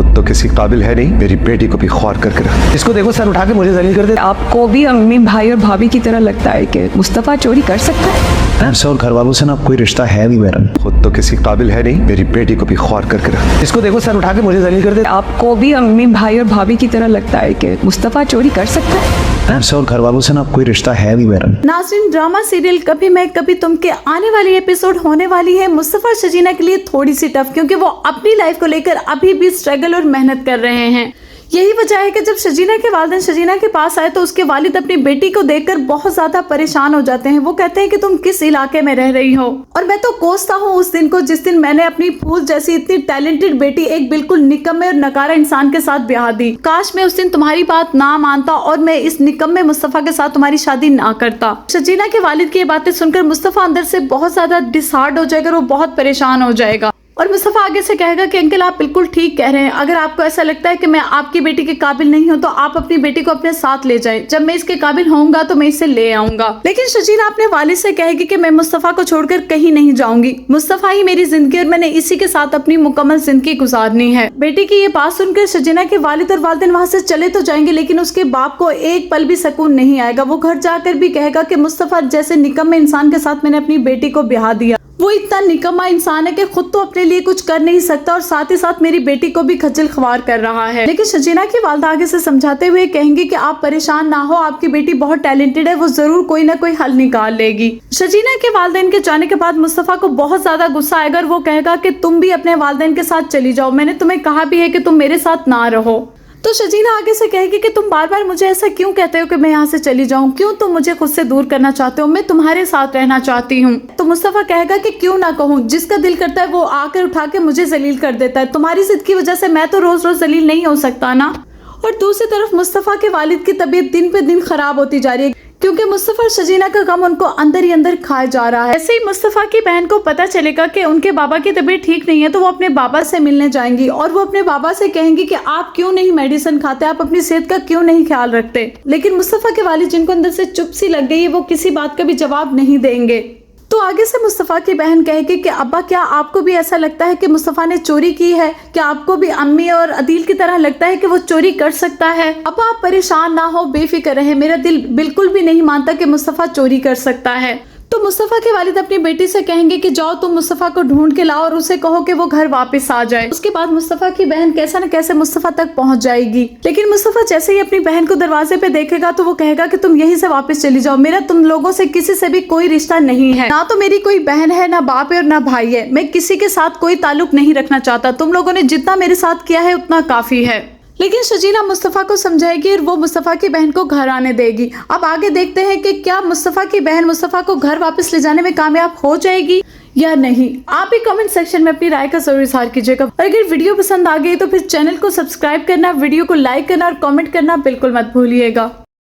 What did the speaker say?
खुद तो किसी काबिल है नहीं, मेरी बेटी को भी ख्वार करके रख। इसको देखो सर उठा के मुझे जलील कर दे। आपको भी अम्मी भाई और भाभी की तरह लगता है कि मुस्तफ़ा चोरी कर सकता है? हमसे और घर वालों से ना कोई रिश्ता है नहीं मेरा। खुद तो किसी काबिल है नहीं, मेरी बेटी को भी ख्वार करके रख। इसको देखो सर उठा के मुझे जलील कर दे। आपको भी अम्मी भाई और भाभी की तरह लगता है कि मुस्तफ़ा चोरी कर सकता है? हमसे और घर वालों से ना कोई रिश्ता है नहीं मेरा। नाज़रीन, ड्रामा सीरियल कभी मैं कभी तुम के आने वाली एपिसोड होने वाली है मुस्तफ़ा शजीना के लिए थोड़ी सी टफ, क्योंकि वो अपनी लाइफ को लेकर अभी भी स्ट्रगल और मेहनत कर रहे हैं। यही वजह है कि जब शजीना के वालिदैन शजीना के पास आए तो उसके वालिद अपनी बेटी को देखकर बहुत ज्यादा परेशान हो जाते हैं। वो कहते हैं कि तुम किस इलाके में रह रही हो, और मैं तो कोसता हूँ उस दिन को जिस दिन मैंने अपनी फूल जैसी इतनी टैलेंटेड बेटी एक बिल्कुल निकम्मे और नकारा इंसान के साथ ब्याह दी। काश मैं उस दिन तुम्हारी बात ना मानता और मैं इस निकम्मे मुस्तफ़ा के साथ तुम्हारी शादी ना करता। शजीना के वालिद की ये बातें सुनकर मुस्तफ़ा अंदर से बहुत ज्यादा डिसहार्ड हो जाएगा, वो बहुत परेशान हो जाएगा और मुस्तफ़ा आगे से कहेगा कि अंकल आप बिल्कुल ठीक कह रहे हैं। अगर आपको ऐसा लगता है कि मैं आपकी बेटी के काबिल नहीं हूँ तो आप अपनी बेटी को अपने साथ ले जाएं। जब मैं इसके काबिल होऊंगा तो मैं इसे ले आऊंगा। लेकिन शजीना अपने वालिद से कहेगी कि मैं मुस्तफ़ा को छोड़कर कहीं नहीं जाऊंगी। मुस्तफ़ा ही मेरी जिंदगी और मैंने इसी के साथ अपनी मुकम्मल जिंदगी गुजारनी है। बेटी की ये बात सुनकर शजीना के वालिद और वालिदैन वहाँ से चले तो जाएंगे, लेकिन उसके बाप को एक पल भी सुकून नहीं आएगा। वो घर जाकर भी कहेगा कि मुस्तफ़ा जैसे निकम्मे इंसान के साथ मैंने अपनी बेटी को ब्याह दिया। वो इतना निकम्मा इंसान है कि खुद तो अपने लिए कुछ कर नहीं सकता और साथ ही साथ मेरी बेटी को भी खज्जल ख्वार कर रहा है। लेकिन शजीना की वालिदा आगे से समझाते हुए कहेंगे कि आप परेशान ना हो, आपकी बेटी बहुत टैलेंटेड है, वो जरूर कोई ना कोई हल निकाल लेगी। शजीना के वालिदैन के जाने के बाद मुस्तफ़ा को बहुत ज्यादा गुस्सा आएगा और वो कहेगा कि तुम भी अपने वालिदैन के साथ चली जाओ, मैंने तुम्हें कहा भी है कि तुम मेरे साथ ना रहो। तो शजीना आगे से कहेगी कि तुम बार बार मुझे ऐसा क्यों कहते हो कि मैं यहाँ से चली जाऊँ, क्यों तुम मुझे खुद से दूर करना चाहते हो, मैं तुम्हारे साथ रहना चाहती हूँ। तो मुस्तफ़ा कहेगा कि क्यों ना कहूँ, जिसका दिल करता है वो आकर उठा के मुझे जलील कर देता है। तुम्हारी जिद की वजह से मैं तो रोज रोज जलील नहीं हो सकता ना। और दूसरी तरफ मुस्तफ़ा के वालिद की तबीयत दिन पे दिन खराब होती जा रही है, क्योंकि मुस्तफ़ा और शजीना का गम उनको अंदर ही अंदर खाया जा रहा है। ऐसे ही मुस्तफ़ा की बहन को पता चलेगा कि उनके बाबा की तबीयत ठीक नहीं है, तो वो अपने बाबा से मिलने जाएंगी और वो अपने बाबा से कहेंगी कि आप क्यों नहीं मेडिसिन खाते, आप अपनी सेहत का क्यों नहीं ख्याल रखते। लेकिन मुस्तफ़ा के वालिद जिनको अंदर से चुप सी लग गई है, वो किसी बात का भी जवाब नहीं देंगे। तो आगे से मुस्तफ़ा की बहन कहेगी कि अब्बा क्या आपको भी ऐसा लगता है कि मुस्तफ़ा ने चोरी की है? क्या आपको भी अम्मी और अदील की तरह लगता है कि वो चोरी कर सकता है? अब्बा आप परेशान ना हो, बेफिक्र रहे, मेरा दिल बिल्कुल भी नहीं मानता कि मुस्तफ़ा चोरी कर सकता है। तो मुस्तफ़ा के वालिद अपनी बेटी से कहेंगे कि जाओ तुम मुस्तफ़ा को ढूंढ के लाओ और उसे कहो कि वो घर वापस आ जाए। उसके बाद मुस्तफ़ा की बहन कैसा न कैसे मुस्तफ़ा तक पहुंच जाएगी। लेकिन मुस्तफ़ा जैसे ही अपनी बहन को दरवाजे पे देखेगा तो वो कहेगा कि तुम यहीं से वापस चली जाओ, मेरा तुम लोगों से किसी से भी कोई रिश्ता नहीं है, ना तो मेरी कोई बहन है, ना बाप है और ना भाई है, मैं किसी के साथ कोई ताल्लुक नहीं रखना चाहता, तुम लोगों ने जितना मेरे साथ किया है उतना काफी है। लेकिन शजीना मुस्तफ़ा को समझाएगी और वो मुस्तफ़ा की बहन को घर आने देगी। अब आगे देखते हैं कि क्या मुस्तफ़ा की बहन मुस्तफ़ा को घर वापस ले जाने में कामयाब हो जाएगी या नहीं। आप भी कमेंट सेक्शन में अपनी राय का जरूर इज़हार कीजिएगा और अगर वीडियो पसंद आ गई तो फिर चैनल को सब्सक्राइब करना, वीडियो को लाइक करना और कमेंट करना बिल्कुल मत भूलिएगा।